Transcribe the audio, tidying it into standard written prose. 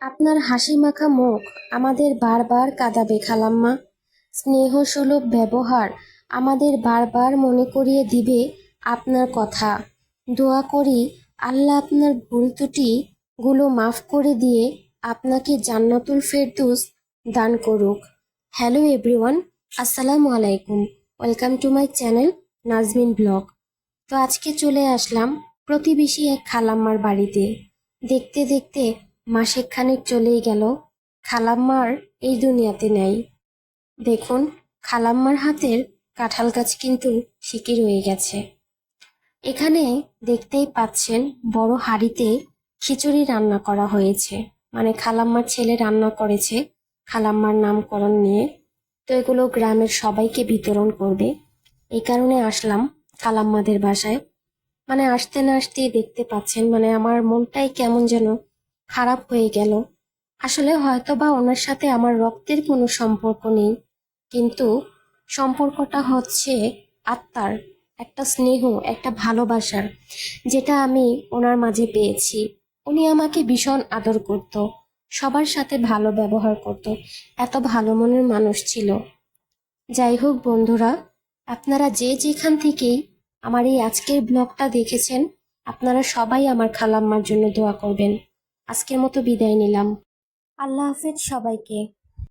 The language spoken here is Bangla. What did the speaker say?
আপনার হাসিমাখা মুখ আমাদের বারবার কাঁদাবে খালাম্মা। স্নেহসুলভ ব্যবহার আমাদের বারবার মনে করিয়ে দিবে আপনার কথা। দোয়া করি আল্লাহ আপনার ভুল ত্রুটিগুলো মাফ করে দিয়ে আপনাকে জান্নাতুল ফেরদৌস দান করুক। হ্যালো এভরিওয়ান, আসসালামু আলাইকুম। Welcome to my channel Nazmin blog. তো আজকে চলে আসলাম প্রতিবেশী এক খালাম্মার বাড়িতে। দেখতে দেখতে মাসেক খানেক চলেই গেল, খালাম্মার এই দুনিয়াতে নেই। দেখুন, খালাম্মার হাতের কাঁঠাল গাছ কিন্তু শিকড় রয়ে গেছে। এখানে দেখতেই পাচ্ছেন বড় হাঁড়িতে খিচুড়ি রান্না করা হয়েছে, মানে খালাম্মার ছেলে রান্না করেছে খালাম্মার নামকরণ নিয়ে। তো এগুলো গ্রামের সবাইকে বিতরণ করবে, এই কারণে আসলাম খালাম্মাদের বাসায়। মানে আসতে না আসতেই দেখতে পাচ্ছেন, মানে আমার মনটাই কেমন যেন খারাপ হয়ে গেল। আসলে হয়তো বা ওনার সাথে আমার রক্তের কোনো সম্পর্ক নেই, কিন্তু সম্পর্কটা হচ্ছে আত্মার, একটা স্নেহ, একটা ভালোবাসার, যেটা আমি ওনার মাঝে পেয়েছি। উনি আমাকে ভীষণ আদর করত, সবার সাথে ভালো ব্যবহার করত, এত ভালো মনের মানুষ ছিল। যাই হোক বন্ধুরা, আপনারা যে যেখান থেকেই আমার এই আজকের ব্লগটা দেখেছেন, আপনারা সবাই আমার খালাম্মার জন্য দোয়া করবেন। আজকের মতো বিদায় নিলাম। আল্লাহ হাফেজ সবাইকে।